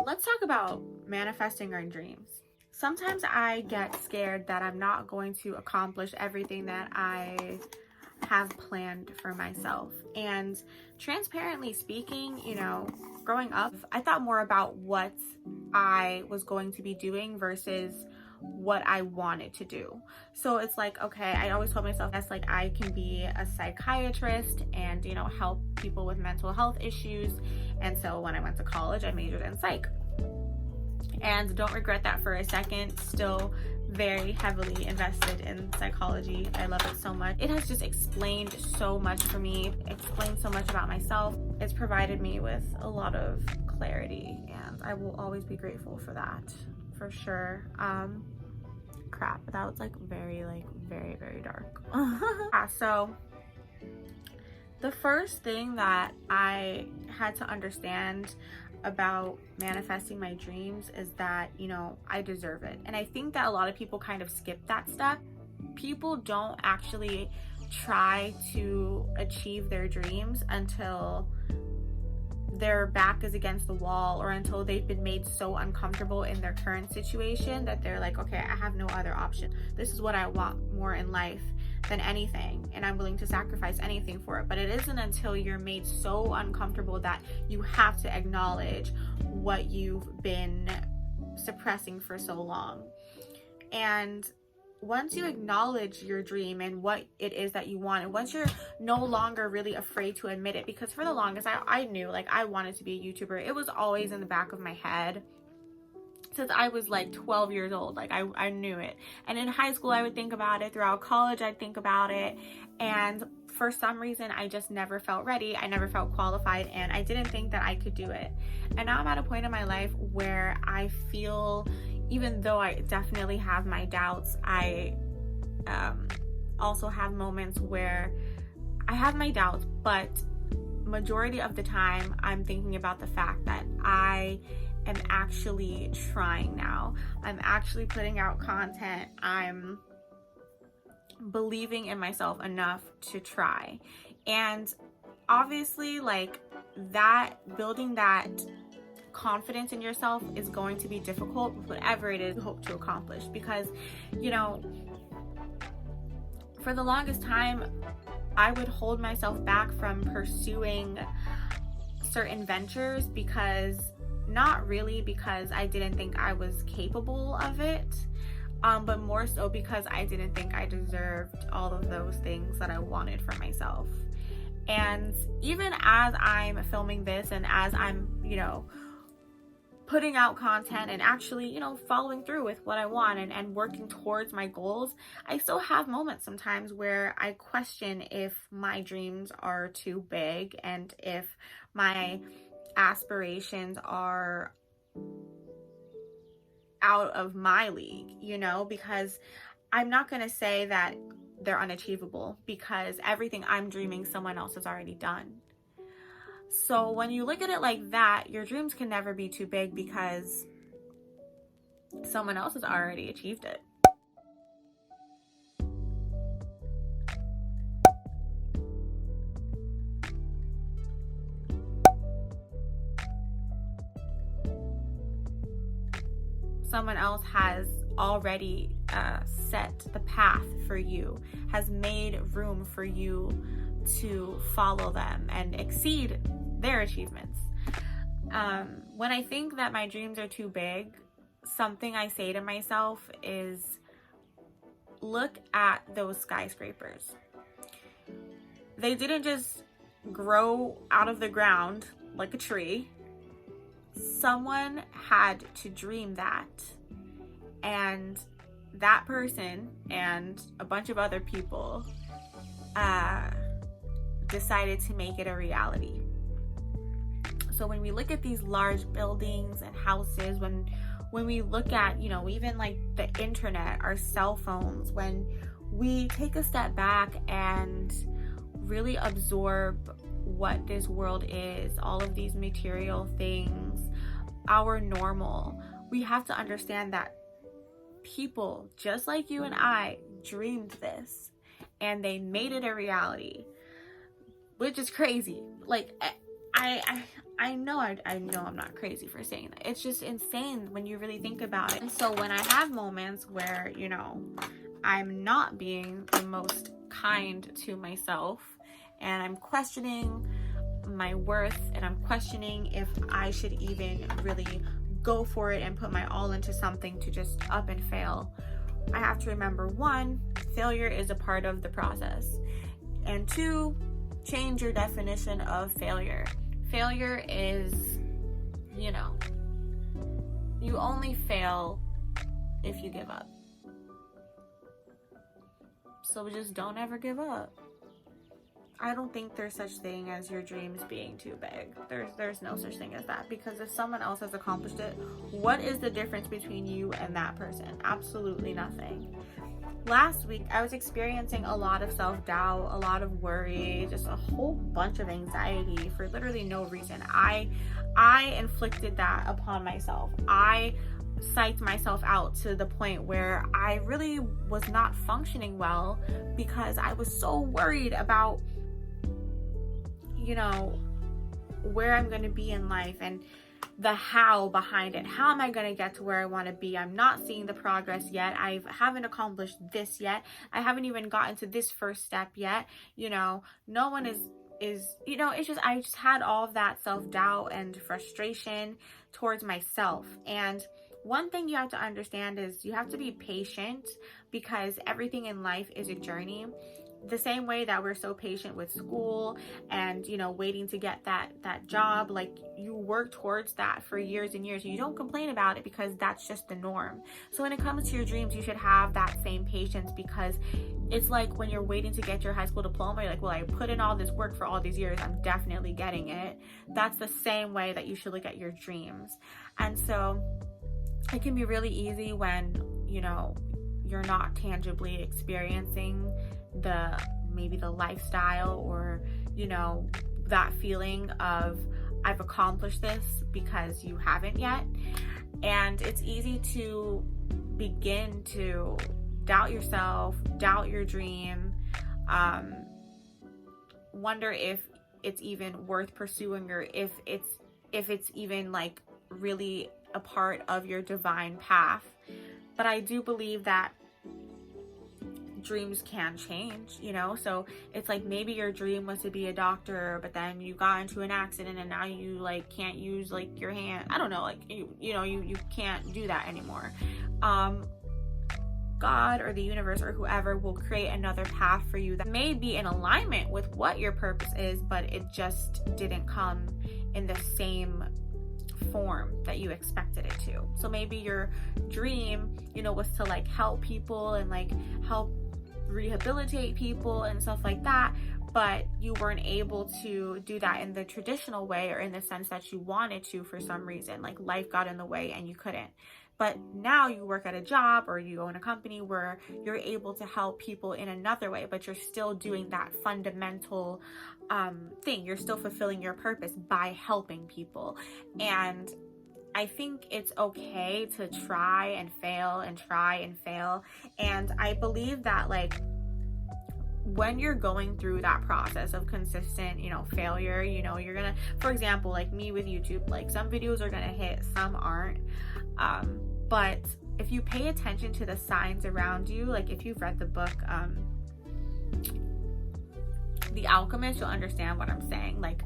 let's talk about manifesting our dreams. Sometimes I get scared that I'm not going to accomplish everything that I have planned for myself. And transparently speaking, growing up, I thought more about what I was going to be doing versus what I wanted to do. So it's like, okay, I always told myself that's like I can be a psychiatrist and, help people with mental health issues. And so when I went to college, I majored in psych. And don't regret that for a second. Still very heavily invested in psychology. I love it so much. It has just explained so much for me, explained so much about myself. It's provided me with a lot of clarity, and I will always be grateful for that, for sure. Crap, that was very, very dark. So the first thing that I had to understand about manifesting my dreams is that, I deserve it. And I think that a lot of people kind of skip that step. People don't actually try to achieve their dreams until their back is against the wall, or until they've been made so uncomfortable in their current situation that they're like, okay, I have no other option. This is what I want more in life than anything, and I'm willing to sacrifice anything for it. But it isn't until you're made so uncomfortable that you have to acknowledge what you've been suppressing for so long. And once you acknowledge your dream and what it is that you want, and once you're no longer really afraid to admit it, because for the longest I knew I wanted to be a YouTuber. It was always in the back of my head since I was 12 years old. I knew it. And in high school I would think about it, throughout college I'd think about it, and for some reason I just never felt ready. I never felt qualified, and I didn't think that I could do it. And now I'm at a point in my life where I feel, even though I definitely have my doubts, I also have moments where I have my doubts, but majority of the time I'm thinking about the fact that I am actually trying now. I'm actually putting out content. I'm believing in myself enough to try. And obviously that, building that confidence in yourself is going to be difficult with whatever it is you hope to accomplish, because for the longest time I would hold myself back from pursuing certain ventures, because not really because I didn't think I was capable of it, but more so because I didn't think I deserved all of those things that I wanted for myself. And even as I'm filming this, and as I'm putting out content and actually following through with what I want and working towards my goals, I still have moments sometimes where I question if my dreams are too big and if my aspirations are out of my league, because I'm not going to say that they're unachievable, because everything I'm dreaming someone else has already done. So when you look at it like that, your dreams can never be too big because someone else has already achieved it. Someone else has already set the path for you, has made room for you to follow them and exceed their achievements. When I think that my dreams are too big, something I say to myself is, look at those skyscrapers. They didn't just grow out of the ground like a tree. Someone had to dream that, and that person and a bunch of other people decided to make it a reality. So when we look at these large buildings and houses, when we look at even the internet, our cell phones, when we take a step back and really absorb what this world is, all of these material things, our normal, we have to understand that people just like you and I dreamed this, and they made it a reality, which is crazy. I know I'm not crazy for saying that. It's just insane when you really think about it. And so when I have moments where, you know, I'm not being the most kind to myself and I'm questioning my worth and I'm questioning if I should even really go for it and put my all into something to just up and fail, I have to remember, one, failure is a part of the process, and two, change your definition of failure. Failure is, you know, you only fail if you give up. So just don't ever give up. I don't think there's such thing as your dreams being too big. There's no such thing as that, because if someone else has accomplished it, what is the difference between you and that person? Absolutely nothing. Last week, I was experiencing a lot of self-doubt, a lot of worry, just a whole bunch of anxiety for literally no reason. I inflicted that upon myself. I psyched myself out to the point where I really was not functioning well because I was so worried about, you know, where I'm going to be in life and the how behind it. How am I going to get to where I want to be? I'm not seeing the progress yet. I haven't accomplished this yet. I haven't even gotten to this first step yet. You know, no one is, you know, it's just, I just had all of that self-doubt and frustration towards myself. And one thing you have to understand is you have to be patient, because everything in life is a journey. The same way that we're so patient with school and, you know, waiting to get that job, like you work towards that for years and years. You don't complain about it because that's just the norm. So when it comes to your dreams, you should have that same patience, because it's like when you're waiting to get your high school diploma, you're like, well, I put in all this work for all these years, I'm definitely getting it. That's the same way that you should look at your dreams. And so it can be really easy when, you know, you're not tangibly experiencing maybe the lifestyle, or, you know, that feeling of I've accomplished this, because you haven't yet. And it's easy to begin to doubt yourself, doubt your dream, wonder if it's even worth pursuing, or if it's even like really a part of your divine path. But I do believe that dreams can change, you know. So it's like maybe your dream was to be a doctor, but then you got into an accident and now you like can't use like your hand. I don't know, like you can't do that anymore. God or the universe or whoever will create another path for you that may be in alignment with what your purpose is, but it just didn't come in the same form that you expected it to. So maybe your dream, you know, was to like help people and like help rehabilitate people and stuff like that, but you weren't able to do that in the traditional way, or in the sense that you wanted to for some reason. Like life got in the way and you couldn't. But now you work at a job or you own a company where you're able to help people in another way, but you're still doing that fundamental thing. You're still fulfilling your purpose by helping people. And I think it's okay to try and fail and try and fail. And I believe that like when you're going through that process of consistent, you know, failure, you know, you're gonna, for example, like me with YouTube, like some videos are gonna hit, some aren't. But if you pay attention to the signs around you, like if you've read the book, The Alchemist, you'll understand what I'm saying. Like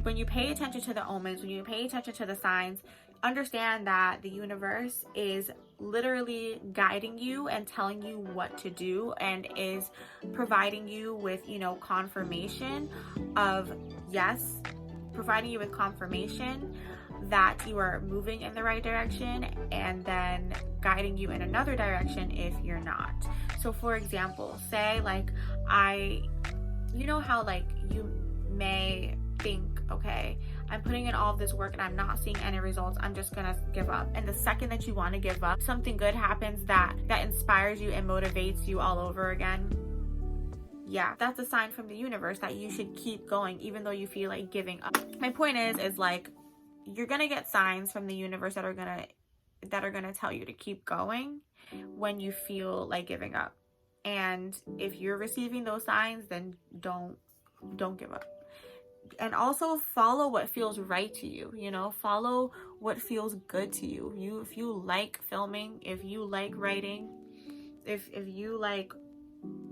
when you pay attention to the omens, when you pay attention to the signs, understand that the universe is literally guiding you and telling you what to do, and is providing you with, you know, confirmation of yes, providing you with confirmation that you are moving in the right direction, and then guiding you in another direction if you're not. So for example, say like you know how like you may think, okay, I'm putting in all of this work and I'm not seeing any results, I'm just gonna give up. And the second that you want to give up, something good happens that inspires you and motivates you all over again. Yeah, that's a sign from the universe that you should keep going even though you feel like giving up. My point is like you're gonna get signs from the universe that are gonna tell you to keep going when you feel like giving up. And if you're receiving those signs, then don't give up. And also follow what feels right to you, follow what feels good to you. If you like filming, if you like writing, if you like,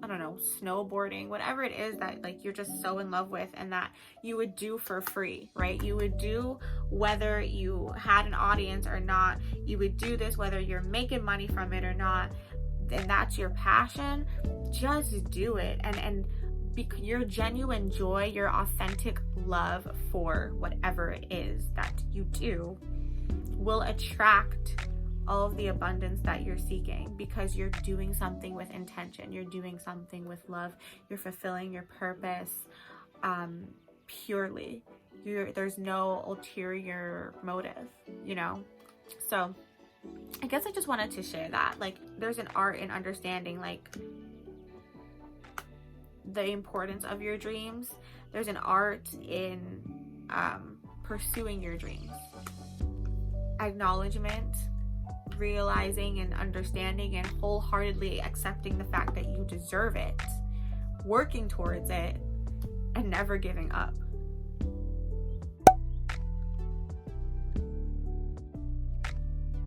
I don't know, snowboarding, whatever it is that like you're just so in love with and that you would do for free, right? You would do whether you had an audience or not. You would do this whether you're making money from it or not. And that's your passion. Just do it. And your genuine joy, your authentic love for whatever it is that you do will attract all of the abundance that you're seeking, because you're doing something with intention. You're doing something with love. You're fulfilling your purpose purely. There's no ulterior motive, So I guess I just wanted to share that. Like, there's an art in understanding, like, the importance of your dreams. There's an art in pursuing your dreams. Acknowledgement, realizing and understanding and wholeheartedly accepting the fact that you deserve it, working towards it, and never giving up.